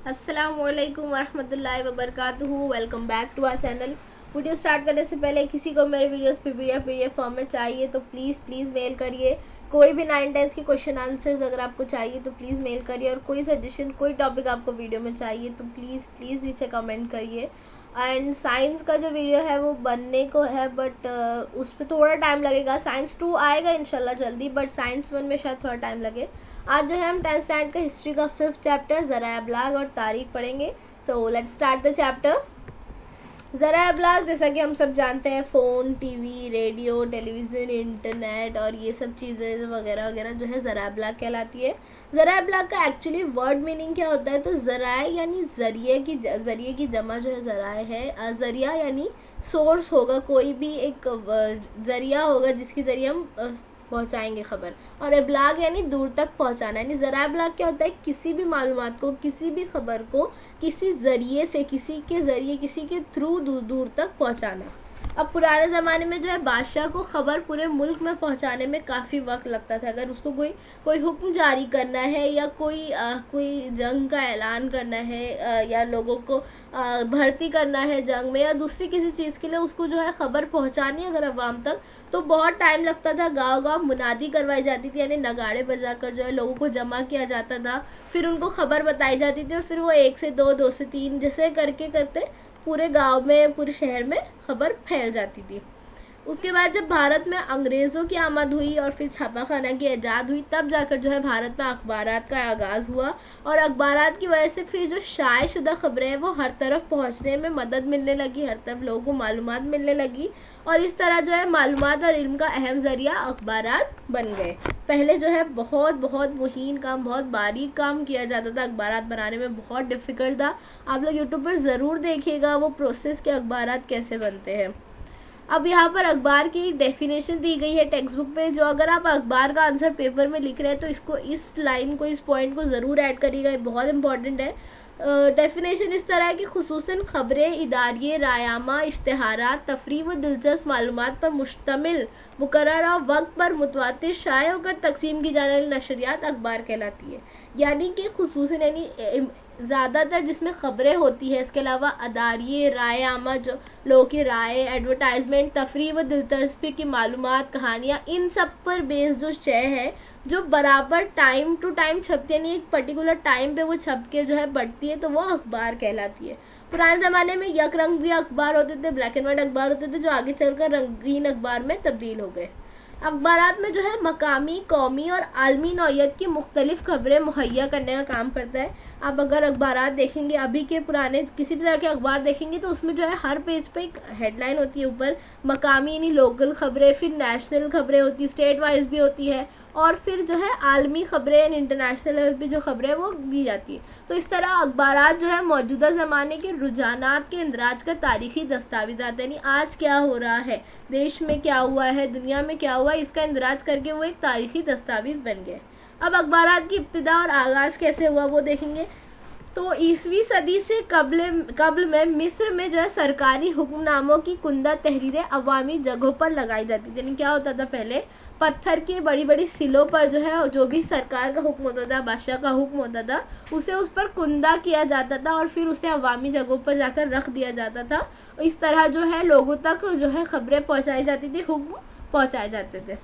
अस्सलामुअलैकुम वरहमतुल्लाहि वबरकातुहू। Welcome back to our channel. Video start करने से पहले किसी को मेरे वीडियोस पीडीएफ फॉर्म में चाहिए तो प्लीज़ मेल करिए। कोई भी 9th-10th की क्वेश्चन आंसर्स अगर आपको चाहिए तो प्लीज़ मेल करिए, और कोई सजेशन कोई टॉपिक आपको वीडियो में चाहिए तो प्लीज़ नीचे कमेंट करिए। एंड साइंस का जो वीडियो है वो बनने को है, बट उस पर थोड़ा टाइम लगेगा। साइंस 2 आएगा इंशाल्लाह जल्दी, बट साइंस 1 में शायद थोड़ा टाइम लगे। आज जो है हम 10th स्टैंडर्ड का हिस्ट्री का 5th चैप्टर ज़रा अबलाग और तारीख पढ़ेंगे। So let's start the chapter. ज़रा अबलाग जैसा कि हम सब जानते हैं, phone, TV, radio, television, internet और ये सब चीज़ें वगैरह वगैरह जो है ज़रा अबलाग कहलाती है। ज़रा अबलाग का एक्चुअली वर्ड मीनिंग क्या होता है, तो ज़राए यानी ज़रिए की जमा जो है ज़राए है। ज़रिया यानी सोर्स होगा, कोई भी एक ज़रिया होगा जिसके ज़रिए हम पहुंचाएंगे खबर। और अबलाग यानी दूर तक पहुंचाना, यानी ज़रा अबलाग क्या होता है, किसी भी मालूमात को, किसी भी खबर को किसी ज़रिए से, किसी के ज़रिए, किसी के थ्रू दूर तक पहुंचाना। अब पुराने ज़माने में जो है बादशाह को खबर पूरे मुल्क में पहुंचाने में काफ़ी वक्त लगता था। अगर उसको कोई हुक्म जारी करना है या कोई जंग का ऐलान करना है, या लोगों को भर्ती करना है जंग में, या दूसरी किसी चीज़ के लिए उसको जो है खबर पहुंचानी अगर अवाम तक, तो बहुत टाइम लगता था। गांव मुनादी करवाई जाती थी, यानी नगाड़े बजाकर जो है लोगों को जमा किया जाता था। फिर उनको खबर बताई जाती थी और फिर वो 1 से 2, 2 से 3 जैसे करते पूरे गांव में, पूरे शहर में खबर फैल जाती थी। उसके बाद जब भारत में अंग्रेज़ों की आमद हुई और फिर छापाखाना की ईजाद हुई, तब जाकर जो है भारत में अखबारात का आगाज़ हुआ। और अखबारात की वजह से फिर जो शाये शुदा खबरें हैं वो हर तरफ पहुंचने में मदद मिलने लगी, हर तरफ लोगों को मालूमात मिलने लगी। और इस तरह जो है मालूमात और इल्म का अहम ज़रिया अखबारात बन गए। पहले जो है बहुत मुहीन काम, बहुत बारीक काम किया जाता था। अखबारात बनाने में बहुत डिफ़िकल्ट था। आप लोग यूट्यूब पर ज़रूर देखिएगा वो प्रोसेस के अखबारात कैसे बनते हैं। अब यहाँ पर अखबार की डेफिनेशन दी गई है टेक्स्ट बुक पे, जो अगर आप अखबार का आंसर पेपर में लिख रहे हैं तो इसको, इस लाइन को, इस पॉइंट को ज़रूर ऐड करिएगा, ये बहुत इंपॉर्टेंट है। डेफिनेशन इस तरह है कि खुसूसन खबरें, इदारिये, रायामा, इश्तिहारात, तफरीह व दिलचस्प मालूमात पर मुश्तमिल मुकर्ररा वक्त पर मुतवातिर शाये होकर तकसीम की जाने वाली नशरियात अखबार कहलाती है। यानी कि खुसूसन यानी ज़्यादातर जिसमें ख़बरें होती है, इसके अलावा अदारिये, राय आमा, जो लोगों की राय, एडवर्टाइजमेंट, तफरीह व दिलचस्पी की मालूमात, कहानियाँ, इन सब पर बेस्ड जो शय है, जो बराबर टाइम टू टाइम छपती है, यानी एक पर्टिकुलर टाइम पे वो छप के जो है बढ़ती है, तो वो अखबार कहलाती है। पुराने ज़माने में यक रंगी अखबार होते थे, ब्लैक एंड वाइट अखबार होते थे, जो आगे चलकर रंगीन अखबार में तब्दील हो गए। अखबारात में जो है मकामी, कौमी और आलमी नौइयत की मुख्तलिफ खबरें मुहैया करने का काम करता है। आप अगर अखबारात देखेंगे, अभी के पुराने किसी भी तरह के अखबार देखेंगे तो उसमें जो है हर पेज पे एक हेडलाइन होती है, ऊपर मकामी यानी लोकल खबरें, फिर नेशनल खबरें होती है, स्टेट वाइज भी होती है, और फिर जो है आलमी खबरें, इंटरनेशनल लेवल पे जो खबरें वो दी जाती है। तो इस तरह अखबारात जो है मौजूदा ज़माने के रुझानात के इंदराज का तारीखी दस्तावेज़ात, यानी आज क्या हो रहा है, देश में क्या हुआ है, दुनिया में क्या हुआ है, इसका इंदराज करके वो एक तारीखी दस्तावेज़ बन गए। अब अखबारात की इब्तिदा और आगाज़ कैसे हुआ वो देखेंगे। तो ईसवी सदी से कब्ल में मिस्र में जो है सरकारी हुक्मनामों की कुंदा तहरीरें अवामी जगहों पर लगाई जाती थी। यानी क्या होता था, पहले पत्थर की बड़ी सिलों पर जो है, जो भी सरकार का हुक्म होता था, बादशाह का हुक्म होता था, उसे उस पर कुंदा किया जाता था और फिर उसे अवामी जगहों पर जाकर रख दिया जाता था। इस तरह जो है लोगों तक जो है खबरें पहुंचाई जाती थी, हुक्म पहुंचाए जाते थे।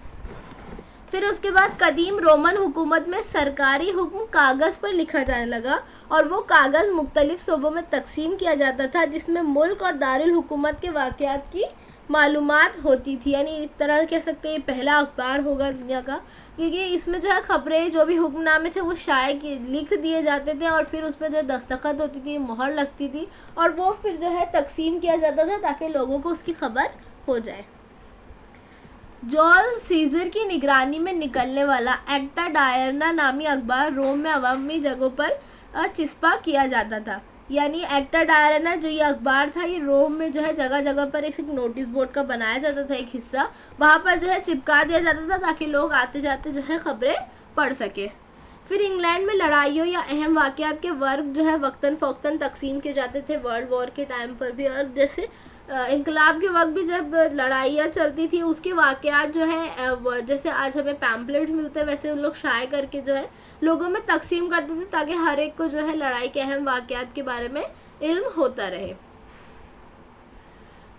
फिर उसके बाद कदीम रोमन हुकूमत में सरकारी हुक्म कागज़ पर लिखा जाने लगा और वो कागज़ मुख्तलिफ सूबों में तकसीम किया जाता था, जिसमें मुल्क और दारुल हुकूमत के वाक़यात की मालूमात होती थी। यानी एक तरह कह सकते हैं पहला अखबार होगा दुनिया का, क्योंकि इसमें जो है खबरें, जो भी हुक्मनामे थे वो लिख दिए जाते थे और फिर उसमें जो दस्तखत होती थी, मोहर लगती थी, और वो फिर जो है तकसीम किया जाता था ताकि लोगों को उसकी खबर हो जाए। जूलियस सीजर की निगरानी में निकलने वाला एक्टा डायरना नामी अखबार रोम में अवामी जगहों पर चिस्पा किया जाता था। यानी एक्टा डायरना जो ये अखबार था, ये रोम में जो है जगह जगह पर एक नोटिस बोर्ड का बनाया जाता था, एक हिस्सा वहाँ पर जो है चिपका दिया जाता था ताकि लोग आते जाते जो है खबरें पढ़ सके। फिर इंग्लैंड में लड़ाइयों या अहम वाक़यात के वर्ग जो है वक्तन फ़ौक्तन तकसीम किए जाते थे, वर्ल्ड वॉर के टाइम पर भी, और जैसे इंकलाब के वक्त भी जब लड़ाइयाँ चलती थी उसके वाक़यात जो है, जैसे आज हमें पैम्पलेट्स मिलते हैं वैसे उन लोग शाये करके जो है लोगों में तकसीम करते थे ताकि हर एक को जो है लड़ाई के अहम वाकयात के बारे में इल्म होता रहे।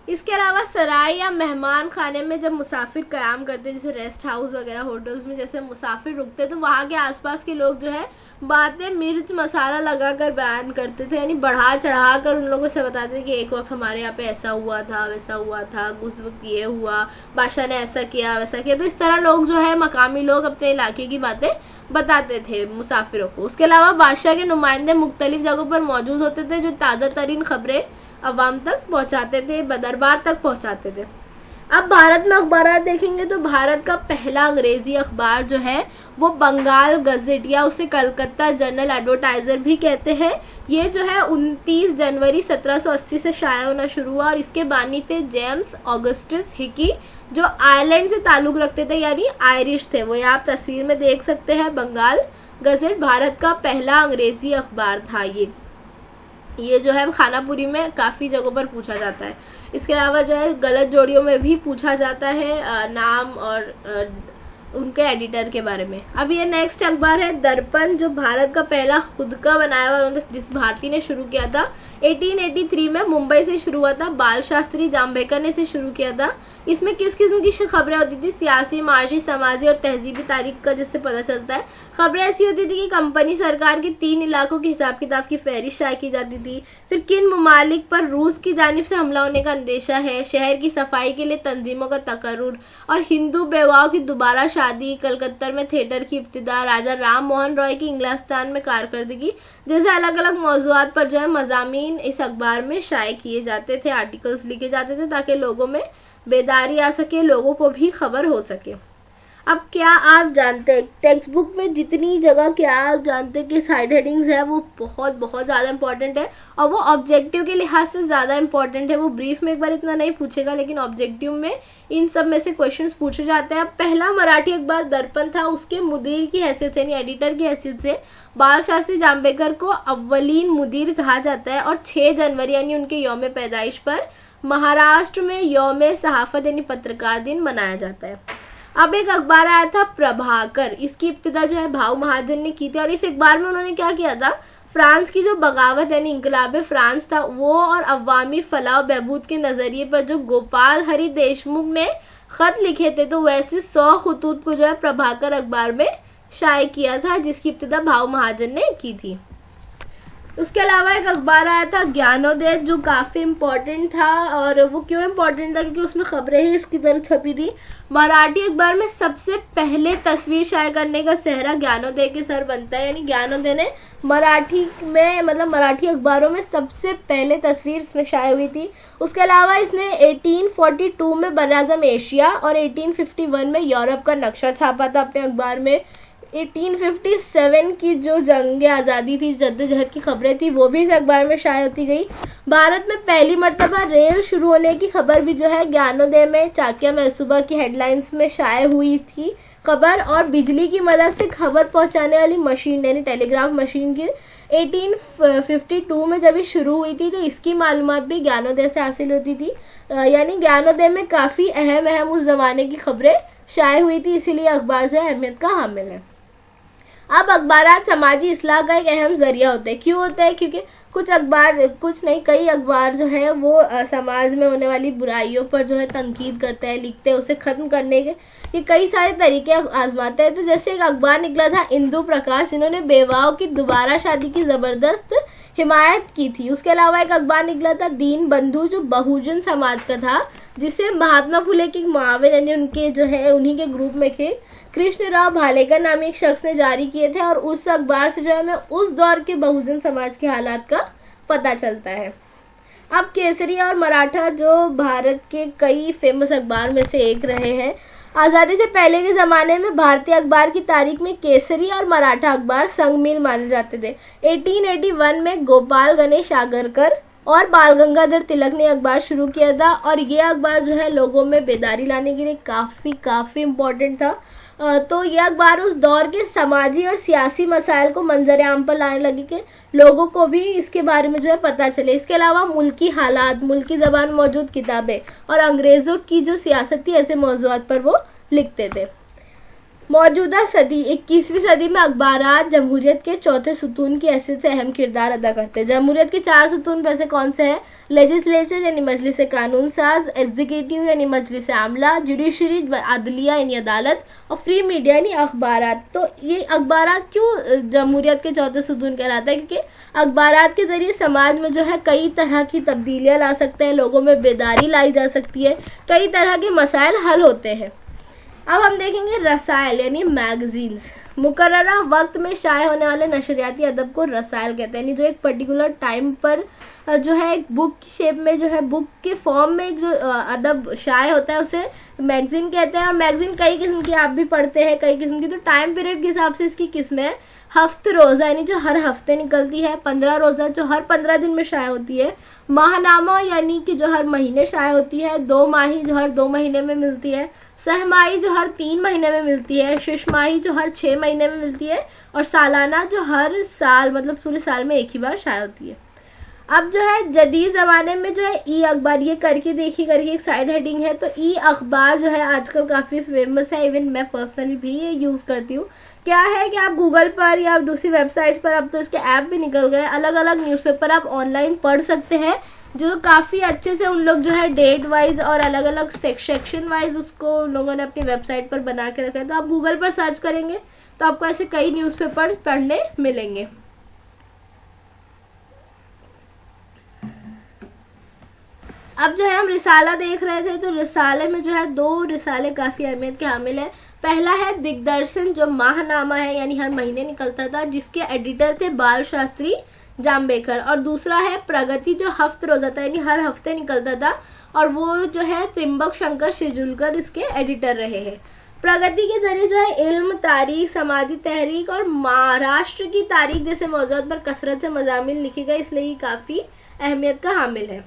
इसके अलावा सराय या मेहमान खाने में जब मुसाफिर क़याम करते, जैसे रेस्ट हाउस वगैरह होटल्स में जैसे मुसाफिर रुकते, तो वहाँ के आसपास के लोग जो है बातें मिर्च मसाला लगाकर बयान करते थे, यानी बढ़ा चढ़ा कर उन लोगों से बताते थे कि एक वक्त हमारे यहाँ पे ऐसा हुआ था, वैसा हुआ था, उस वक्त ये हुआ, बादशाह ने ऐसा किया वैसा किया। तो इस तरह लोग जो है मकामी लोग अपने इलाके की बातें बताते थे मुसाफिरों को। उसके अलावा बादशाह के नुमाइंदे मुख्तलिफ जगहों पर मौजूद होते थे जो ताज़ा तरीन खबरें अवाम तक पहुंचाते थे, दरबार तक पहुंचाते थे। अब भारत में अखबार देखेंगे तो भारत का पहला अंग्रेजी अखबार जो है वो बंगाल गजेट या उसे कलकत्ता जनरल एडवर्टाइजर भी कहते हैं। ये जो है 29 जनवरी 1780 से शाया होना शुरू हुआ और इसके बानी थे जेम्स ऑगस्टस हिकी, जो आयरलैंड से ताल्लुक रखते थे, यानी आयरिश थे वो। यहाँ आप तस्वीर में देख सकते हैं। बंगाल गजेट भारत का पहला अंग्रेजी अखबार था। ये जो है खानापुरी में काफ़ी जगहों पर पूछा जाता है। इसके अलावा जो है गलत जोड़ियों में भी पूछा जाता है नाम और उनके एडिटर के बारे में। अब ये नेक्स्ट अखबार है दर्पण, जो भारत का पहला खुद का बनाया हुआ, मतलब जिस भारती ने शुरू किया था 1883 में मुंबई से शुरू हुआ था। बाल शास्त्री जाम्बेकर ने इसे शुरू किया था। इसमें किस किस्म की खबरें होती थी? सियासी, माशी, समाजी और तहजीबी तारीख का, जिससे पता चलता है। खबरें ऐसी होती थी कि कंपनी सरकार के 3 इलाकों के हिसाब किताब की फहरिस्त शाया की जाती थी। फिर किन ममालिक पर रूस की जानिब से हमला होने का अंदेशा है, शहर की सफाई के लिए तंजीमों का तकर्रुर और हिंदू बेवाओं की दोबारा शादी, कलकत्ता में थिएटर की इब्तिदा, राजा राम मोहन रॉय की इंग्लिस्तान में कारकर्दगी, जैसे अलग अलग मौज़ूआत पर जो है मज़ामीन इस अखबार में शाये किए जाते थे, आर्टिकल्स लिखे जाते थे ताकि लोगों में बेदारी आ सके, लोगों को भी खबर हो सके। अब क्या आप जानते हैं टेक्स्ट बुक में जितनी जगह क्या आप जानते हैं कि साइड हेडिंग्स है वो बहुत बहुत ज़्यादा इंपॉर्टेंट है और वो ऑब्जेक्टिव के लिहाज से ज़्यादा इंपॉर्टेंट है। वो ब्रीफ में एक बार इतना नहीं पूछेगा लेकिन ऑब्जेक्टिव में इन सब में से क्वेश्चंस पूछे जाते हैं। अब पहला मराठी अखबार दर्पण था, उसके मुदीर की हैसियत से यानी एडिटर की हैसियत से बाल शास्त्री जाम्बेकर को अव्वलीन मुदीर कहा जाता है और 6 जनवरी यानी उनके यौम पैदाइश पर महाराष्ट्र में यौम सहाफत यानी पत्रकार दिन मनाया जाता है। अब एक अखबार आया था प्रभाकर, इसकी इब्तिदा जो है भाऊ महाजन ने की थी और इस अखबार में उन्होंने क्या किया था, फ्रांस की जो बगावत यानी इंकलाब फ्रांस था वो और अवामी फलाह बहबूद के नजरिए पर जो गोपाल हरि देशमुख ने खत लिखे थे तो वैसे 100 खतूत को जो है प्रभाकर अखबार में शाये किया था जिसकी इब्तिदा भाऊ महाजन ने की थी। उसके अलावा एक अखबार आया था ज्ञानोदय जो काफ़ी इम्पोर्टेंट था और वो क्यों इम्पोर्टेंट था क्योंकि उसमें खबरें ही इसकी तरह छपी थी। मराठी अखबार में सबसे पहले तस्वीर शाये करने का सेहरा ज्ञानोदय के सर बनता है, यानी ज्ञानोदय ने मराठी में मतलब मराठी अखबारों में सबसे पहले तस्वीर इसमें शाये हुई थी। उसके अलावा इसने 1842 में बराज़म एशिया और 1851 में यूरोप का नक्शा छापा था अपने अखबार में। 1857 की जो जंग आज़ादी थी, जद्दोजहद की खबरें थी वो भी इस अखबार में शाये होती गई। भारत में पहली मर्तबा रेल शुरू होने की खबर भी जो है ज्ञानोदय में चाकिया महसूबा की हेडलाइंस में शाये हुई थी खबर। और बिजली की मदद से खबर पहुंचाने वाली मशीन यानी टेलीग्राफ मशीन की 1852 में जब ये शुरू हुई थी तो इसकी मालूमात भी ज्ञानोदय से हासिल होती थी। यानी ज्ञानोदय में काफ़ी अहम उस ज़माने की खबरें शाये हुई थी, इसीलिए अखबार जो है अहमियत का हामिल है। अब अखबार समाजी इस्लाह का एक अहम जरिया होते हैं। क्यों होता है? क्योंकि कई अखबार जो है वो समाज में होने वाली बुराइयों पर जो है तनकीद करते हैं, लिखते हैं, उसे ख़त्म करने के ये कई सारे तरीके आजमाते हैं। तो जैसे एक अखबार निकला था इंदु प्रकाश, जिन्होंने बेवाओं की दोबारा शादी की ज़बरदस्त हिमायत की थी। उसके अलावा एक अखबार निकला था दीन बंधु जो बहुजन समाज का था, जिसे महात्मा फुले के मुआविन यानी उनके जो है उन्हीं के ग्रुप में थे कृष्णराव भालेकर नामी एक शख्स ने जारी किए थे। और उस अखबार से जो है हमें उस दौर के बहुजन समाज के हालात का पता चलता है। अब केसरी और मराठा जो भारत के कई फेमस अखबार में से एक रहे हैं। आज़ादी से पहले के ज़माने में भारतीय अखबार की तारीख में केसरी और मराठा अखबार संगमील माने जाते थे। 1881 में गोपाल गणेश आगरकर और बाल गंगाधर तिलक ने अखबार शुरू किया था और ये अखबार जो है लोगों में बेदारी लाने के लिए काफ़ी इम्पोर्टेंट था। तो यह अखबार उस दौर के समाजी और सियासी मसाइल को मंजर आम पर लाने लगी कि लोगों को भी इसके बारे में जो है पता चले। इसके अलावा मुल्की हालात, मुल्की ज़बान मौजूद किताबें और अंग्रेज़ों की जो सियासत थी ऐसे मौज़ूआत पर वो लिखते थे। मौजूदा सदी 21वीं सदी में अखबारात जमहूरियत के चौथे सुतून की हैसियत से अहम किरदार अदा करते हैं। जमहूरियत के 4 सुतून में से कौन से हैं? लेजिस्लेचर यानी मजलिस कानून साज, एग्जीक्यूटिव यानी मजलिस आमला, जुडिशरी अदलिया यानी अदालत, और फ्री मीडिया यानी अखबारात। तो ये अखबारात क्यों जमहूरियत के चौथे सुतून कहलाता है? क्योंकि अखबारात के जरिए समाज में जो है कई तरह की तब्दीलियां ला सकते हैं, लोगों में बेदारी लाई जा सकती है, कई तरह के मसाइल हल होते हैं। अब हम देखेंगे रसायल यानी मैगजीन्स। मुकर्ररा वक्त में शाये होने वाले नशरियाती अदब को रसायल कहते हैं, यानी जो एक पर्टिकुलर टाइम पर जो है एक बुक की शेप में, जो है बुक के फॉर्म में एक जो अदब शाये होता है उसे मैगजीन कहते हैं। और मैगजीन कई किस्म की आप भी पढ़ते हैं, कई किस्म की। तो टाइम पीरियड के हिसाब से इसकी किस्में है। हफ्त रोज़ा यानी जो हर हफ्ते निकलती है, 15 रोज़ा जो हर 15 दिन में शाये होती है, माहनामा यानी कि जो हर महीने शाये होती है, 2 माही जो हर 2 महीने में मिलती है, सहमाही जो हर 3 महीने में मिलती है, शिशमाही जो हर 6 महीने में मिलती है, और सालाना जो हर साल मतलब पूरे साल में एक ही बार शाये होती है। अब जो है जदीद ज़माने में जो है ई अखबार, ये करके एक साइड हेडिंग है। तो ई अखबार जो है आजकल काफ़ी फेमस है, इवन मैं पर्सनली भी ये यूज़ करती हूँ। क्या है कि आप गूगल पर या दूसरी वेबसाइट्स पर, अब तो इसके ऐप भी निकल गए, अलग अलग न्यूज़पेपर आप ऑनलाइन पढ़ सकते हैं, जो काफ़ी अच्छे से उन लोग जो है डेट वाइज और अलग अलग सेक्शन वाइज उसको उन लोगों ने अपनी वेबसाइट पर बना के रखा है। तो आप गूगल पर सर्च करेंगे तो आपको ऐसे कई न्यूज़पेपर्स पढ़ने मिलेंगे। अब जो है हम रिसाला देख रहे थे, तो रिसाले में जो है 2 रिसाले काफ़ी अहमियत के हामिल है। पहला है दिग्दर्शन जो माहनामा है, यानी हर महीने निकलता था, जिसके एडिटर थे बाल शास्त्री जाम्बेकर। और दूसरा है प्रगति जो हफ्त रोज़ा था, यानी हर हफ्ते निकलता था, और वो जो है त्रिम्बक शंकर शेजुलकर इसके एडिटर रहे हैं। प्रगति के जरिए जो है इल्म, तारीख, समाजी तहरीक और महाराष्ट्र की तारीख जैसे मौज़ूद पर कसरत से मज़ामीन लिखे गए, इसलिए ये काफ़ी अहमियत का हामिल है।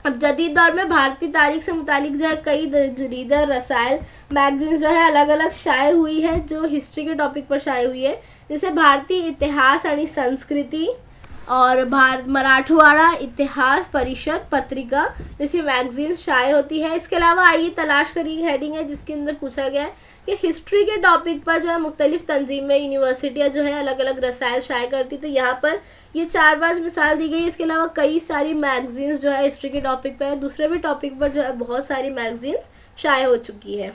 अब जदीद दौर में भारतीय तारीख से मुतालिक जो है कई जरीदा, रसायल, मैगजीन्स जो है अलग अलग शाये हुई है, जो हिस्ट्री के टॉपिक पर शाये हुई है, जैसे भारतीय इतिहास यानी संस्कृति और मराठवाड़ा इतिहास परिषद पत्रिका जैसी मैगजीन शाये होती है। इसके अलावा आइए तलाश करिए हेडिंग है जिसके अंदर पूछा गया है कि हिस्ट्री के टॉपिक पर जो है मुख्तलिफ तंजीमें, यूनिवर्सिटियाँ जो है अलग अलग रसायल शाये करती। तो यहाँ पर ये 4-5 मिसाल दी गई। इसके अलावा कई सारी मैगजीन्स जो है हिस्ट्री के टॉपिक पर, दूसरे भी टॉपिक पर जो है बहुत सारी मैगजीन्स शाये हो चुकी है।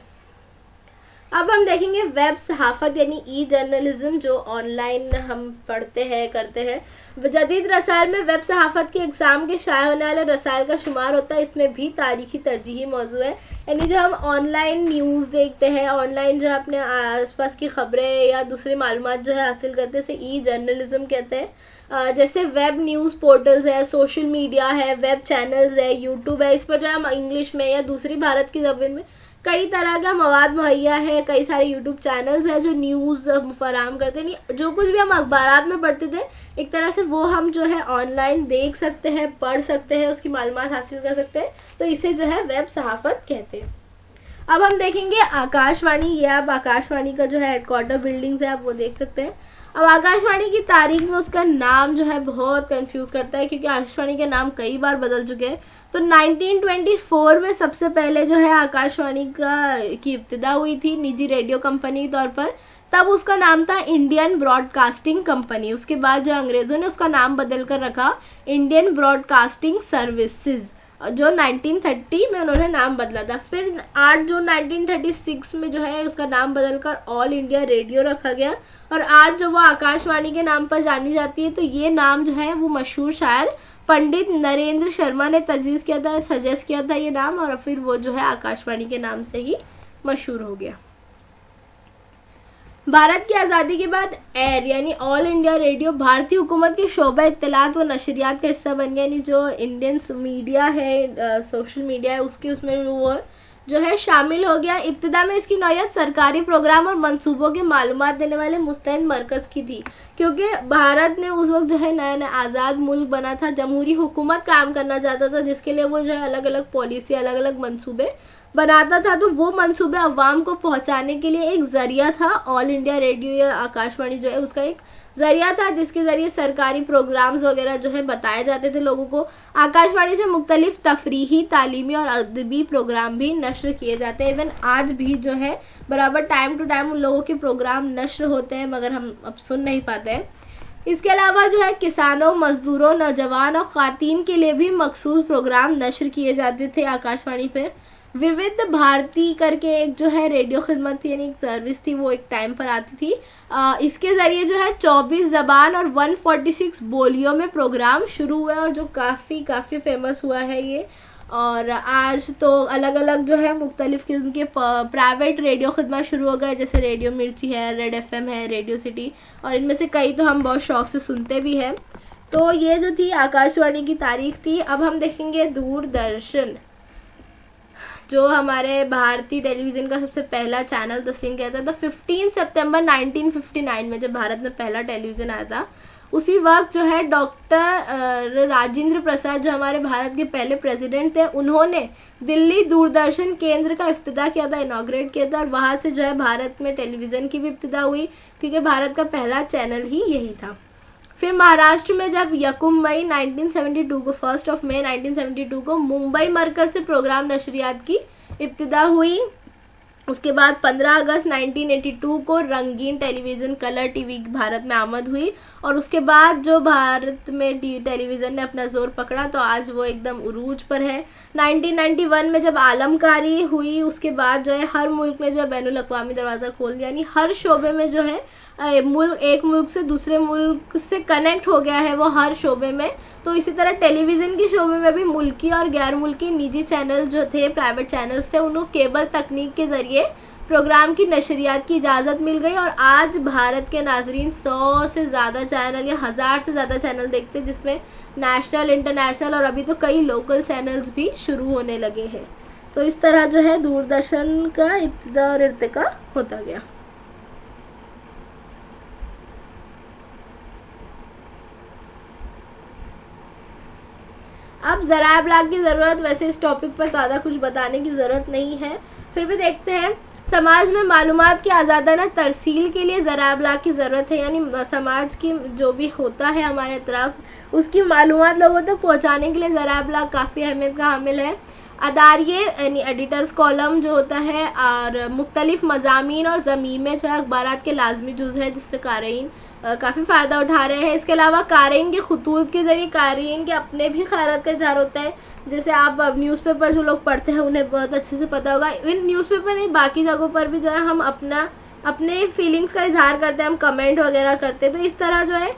अब हम देखेंगे वेब सहाफत यानी ई जर्नलिज्म, जो ऑनलाइन हम पढ़ते हैं करते हैं। जदीद रसायल में वेब सहाफत के एग्जाम के शाये होने वाले रसायल का शुमार होता है। इसमें भी तारीखी तरजीही मौजू है, यानी जो हम ऑनलाइन न्यूज़ देखते हैं, ऑनलाइन जो है अपने आसपास की खबरें या दूसरी मालूमात जो है हासिल करते हैं, इसे ई जर्नलिज्म कहते हैं। जैसे वेब न्यूज़ पोर्टल्स है, सोशल मीडिया है, वेब चैनल्स है, यूट्यूब है, इस पर जो हम इंग्लिश में या दूसरी भारत की ज़बान में कई तरह का मवाद मुहैया है। कई सारे यूट्यूब चैनल्स हैं जो न्यूज़ फराहम करते हैं। जो कुछ भी हम अखबारात में पढ़ते थे, एक तरह से वो हम जो है ऑनलाइन देख सकते हैं, पढ़ सकते हैं, उसकी मालूमात हासिल कर सकते हैं। तो इसे जो है वेब सहाफत कहते हैं। अब हम देखेंगे आकाशवाणी। ये आप आकाशवाणी का जो है हेडक्वार्टर बिल्डिंग्स है, आप वो देख सकते हैं। अब आकाशवाणी की तारीख में उसका नाम जो है बहुत कंफ्यूज करता है, क्योंकि आकाशवाणी के नाम कई बार बदल चुके हैं। तो 1924 में सबसे पहले जो है आकाशवाणी की इब्तिदा हुई थी निजी रेडियो कंपनी के तौर पर। तब उसका नाम था इंडियन ब्रॉडकास्टिंग कंपनी। उसके बाद जो अंग्रेजों ने उसका नाम बदल कर रखा इंडियन ब्रॉडकास्टिंग सर्विसेज, जो 1930 में उन्होंने नाम बदला था। फिर 8 जून 1936 में जो है उसका नाम बदलकर ऑल इंडिया रेडियो रखा गया, और आज जो वो आकाशवाणी के नाम पर जानी जाती है। तो ये नाम जो है वो मशहूर शायर पंडित नरेंद्र शर्मा ने तजवीज़ किया था, सजेस्ट किया था ये नाम, और फिर वो जो है आकाशवाणी के नाम से ही मशहूर हो गया। भारत की आज़ादी के बाद एयर यानी ऑल इंडिया रेडियो भारतीय हुकूमत के शोबा इत्तलात व नशरियात का हिस्सा बन गया, यानी जो इंडियन मीडिया है, सोशल मीडिया है, उसमें वो जो है शामिल हो गया। इब्तिदा में इसकी नौयत सरकारी प्रोग्राम और मंसूबों के मालूमात देने वाले मुस्तैद मरकज़ की थी, क्योंकि भारत ने उस वक्त जो है नया नया आज़ाद मुल्क बना था, जमहूरी हुकूमत काम करना चाहता था, जिसके लिए वो जो है अलग अलग पॉलिसी, अलग अलग मंसूबे बनाता था। तो वो मंसूबे अवाम को पहुंचाने के लिए एक जरिया था ऑल इंडिया रेडियो या आकाशवाणी जो है उसका एक जरिया था जिसके जरिए सरकारी प्रोग्राम्स वगैरह जो है बताए जाते थे लोगों को। आकाशवाणी से मुख्तलिफ तफरीही, तालीमी और अदबी प्रोग्राम भी नश्र किए जाते हैं। इवन आज भी जो है बराबर टाइम टू टाइम उन लोगों के प्रोग्राम नश्र होते हैं, मगर हम अब सुन नहीं पाते हैं। इसके अलावा जो है किसानों, मजदूरों, नौजवान और खातीन के लिए भी मखसूस प्रोग्राम नश्र किए जाते थे आकाशवाणी पे। विविध भारती करके एक जो है रेडियो खिदमत थी, यानी एक सर्विस थी, वो एक टाइम पर आती थी। इसके जरिए जो है 24 जबान और 146 बोलियों में प्रोग्राम शुरू हुए और जो काफ़ी फेमस हुआ है ये। और आज तो अलग अलग जो है मुख्तलिफ किस्म के प्राइवेट रेडियो खिदमत शुरू हो गए, जैसे रेडियो मिर्ची है, रेड FM है, रेडियो सिटी, और इनमें से कई तो हम बहुत शौक से सुनते भी हैं। तो ये जो थी आकाशवाणी की तारीख थी। अब हम देखेंगे दूरदर्शन, जो हमारे भारतीय टेलीविज़न का सबसे पहला चैनल तस्लीम किया था। 15 सितंबर 1959 में जब भारत में पहला टेलीविज़न आया था, उसी वक्त जो है डॉक्टर राजेंद्र प्रसाद, जो हमारे भारत के पहले प्रेसिडेंट थे, उन्होंने दिल्ली दूरदर्शन केंद्र का इफ्तिताह किया था, इनॉग्रेट किया था, और वहाँ से जो है भारत में टेलीविज़न की भी इब्तिदा हुई, क्योंकि भारत का पहला चैनल ही यही था। फिर महाराष्ट्र में जब 1 मई 1972 को 1 मई 1972 को मुंबई मरकज से प्रोग्राम नशरियात की इब्तिदा हुई। उसके बाद 15 अगस्त 1982 को रंगीन टेलीविज़न, कलर टीवी भारत में आमद हुई, और उसके बाद जो भारत में टेलीविज़न ने अपना जोर पकड़ा तो आज वो एकदम उरूज पर है। 1991 में जब आलमकारी हुई, उसके बाद जो है हर मुल्क ने जो है बैनुल अक़वामी दरवाज़ा खोल दिया, यानी हर शोबे में जो है एक मुल्क से दूसरे मुल्क से कनेक्ट हो गया है वो हर शोबे में। तो इसी तरह टेलीविज़न की शोबे में भी मुल्की और गैर मुल्की निजी चैनल जो थे, प्राइवेट चैनल्स थे, उनको केबल तकनीक के ज़रिए प्रोग्राम की नशरियात की इजाज़त मिल गई, और आज भारत के नाजरीन 100 से ज़्यादा चैनल या 1000 से ज़्यादा चैनल देखते हैं, जिसमें नेशनल, इंटरनेशनल और अभी तो कई लोकल चैनल्स भी शुरू होने लगे हैं। तो इस तरह जो है दूरदर्शन का इब्तिदा और इर्तिका होता गया। अब ज़राए इब्लाग की ज़रूरत, वैसे इस टॉपिक पर ज़्यादा कुछ बताने की ज़रूरत नहीं है, फिर भी देखते हैं। समाज में मालूमात की आज़ादाना तरसील के लिए ज़राए इब्लाग की ज़रूरत है, यानी समाज की जो भी होता है हमारे तरफ, उसकी मालूमात लोगों तक पहुँचाने के लिए ज़राए इब्लाग काफ़ी अहमियत का हामिल है। अदारिये यानी एडिटर्स कॉलम जो होता है, और मुख्तलिफ मज़ामीन और ज़मीमें जो है अखबारात के लाजमी जुज़ है, जिससे क़ारीन काफ़ी फ़ायदा उठा रहे हैं। इसके अलावा क़ारीन के खुतूत के ज़रिए क़ारीन के अपने भी ख़यालात का इज़हार होता है। जैसे आप न्यूज़पेपर जो लोग पढ़ते हैं उन्हें बहुत अच्छे से पता होगा, इवन न्यूज़पेपर नहीं, बाकी जगहों पर भी जो है हम अपने फीलिंग्स का इज़हार करते हैं, हम कमेंट वगैरह करते हैं। तो इस तरह जो है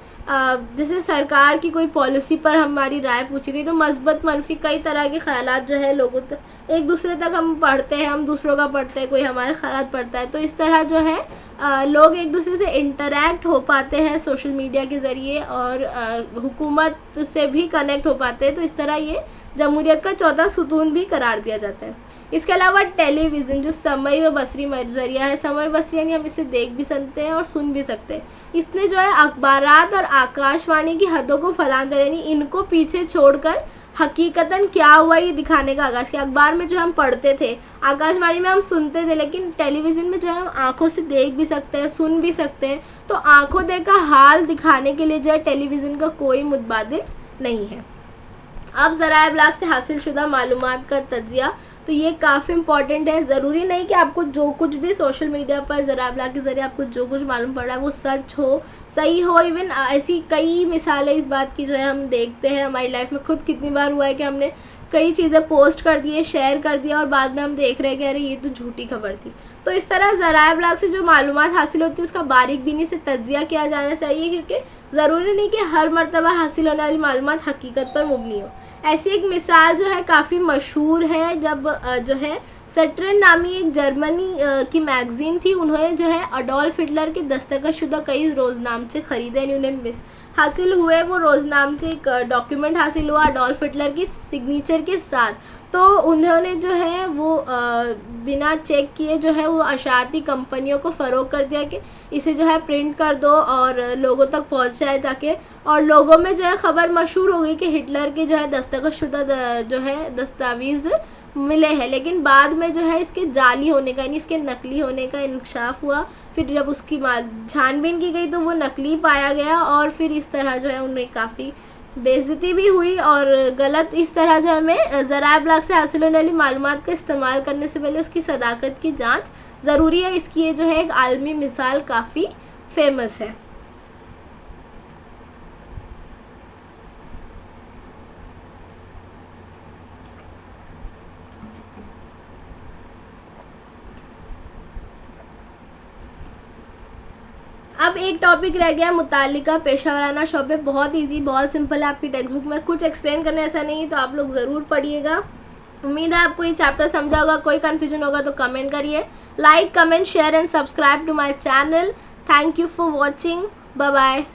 जैसे सरकार की कोई पॉलिसी पर हमारी राय पूछी गई, तो मस्बत मनफी कई तरह के ख्यालात जो है लोगों तक, एक दूसरे तक हम पढ़ते हैं, हम दूसरों का पढ़ते हैं, कोई हमारे ख्यालात पढ़ता है। तो इस तरह जो है लोग एक दूसरे से इंटरेक्ट हो पाते हैं सोशल मीडिया के ज़रिए, और हुकूमत से भी कनेक्ट हो पाते हैं। तो इस तरह ये जमहूरियत का चौथा सुतून भी करार दिया जाता है। इसके अलावा टेलीविज़न जो समय व बसरी ज़रिया है, समय बसरी यानी हम इसे देख भी सकते हैं और सुन भी सकते हैं। इसने जो है अखबारात और आकाशवाणी की हदों को फलां कर, यानी इनको पीछे छोड़कर हकीकतन क्या हुआ ये दिखाने का आगाज़ किया। अखबार में जो हम पढ़ते थे, आकाशवाणी में हम सुनते थे, लेकिन टेलीविज़न में जो है हम आंखों से देख भी सकते हैं, सुन भी सकते हैं। तो आंखों देखा हाल दिखाने के लिए जो है टेलीविज़न का कोई मुतबादिल नहीं है। अब ज़राए इब्लाग से हासिल शुदा मालूमात का तज्जिया, तो ये काफ़ी इंपॉर्टेंट है। ज़रूरी नहीं कि आपको जो कुछ भी सोशल मीडिया पर ज़राए इब्लाग के ज़रिए आपको जो कुछ मालूम पड़ रहा है वो सच हो, सही हो। इवन ऐसी कई मिसालें इस बात की जो है हम देखते हैं हमारी लाइफ में, खुद कितनी बार हुआ है कि हमने कई चीज़ें पोस्ट कर दी है, शेयर कर दिया, और बाद में हम देख रहे हैं कि अरे ये तो झूठी खबर थी। तो इस तरह ज़राए इब्लाग से जो मालूमात हासिल होती है उसका बारीक बीनी से तज्जिया किया जाना चाहिए, क्योंकि ज़रूरी नहीं कि हर मरतबा हासिल होने वाली मालूमात हकीकत पर मुबनी हो। ऐसी एक मिसाल जो है काफ़ी मशहूर है, जब जो है सट्रेन नामी एक जर्मनी की मैगजीन थी, उन्होंने जो है अडोल्फ हिटलर के दस्तखतशुदा कई रोजनामचे खरीदे, यानी उन्हें हासिल हुए वो रोजनामचे, एक डॉक्यूमेंट हासिल हुआ अडोल्फ हिटलर की सिग्नेचर के साथ। तो उन्होंने जो है वो बिना चेक किए जो है वो अशाती कंपनियों को फ़रोग कर दिया कि इसे जो है प्रिंट कर दो और लोगों तक पहुंच जाए, ताकि, और लोगों में जो है ख़बर मशहूर हो गई कि हिटलर के जो है दस्तखतशुदा जो है दस्तावेज़ मिले हैं, लेकिन बाद में जो है इसके जाली होने का यानी इसके नकली होने का इंकशाफ हुआ। फिर जब उसकी छानबीन की गई तो वो नकली पाया गया और फिर इस तरह जो है उन्हें काफ़ी बेइज्जती भी हुई। और गलत इस तरह जो हमें ज़राए इब्लाग से हासिल होने वाली मालूमात का इस्तेमाल करने से पहले उसकी सदाकत की जांच ज़रूरी है। इसकी ये जो है एक आलमी मिसाल काफ़ी फेमस है। अब एक टॉपिक रह गया मुतालिका पेशावराना शोबे। बहुत इजी, बहुत सिंपल है, आपकी टेक्स्ट बुक में कुछ एक्सप्लेन करने ऐसा नहीं है, तो आप लोग ज़रूर पढ़िएगा। उम्मीद है आपको ये चैप्टर समझा होगा। कोई कंफ्यूजन होगा तो कमेंट करिए। Like, comment, share and subscribe to my channel. Thank you for watching. Bye bye.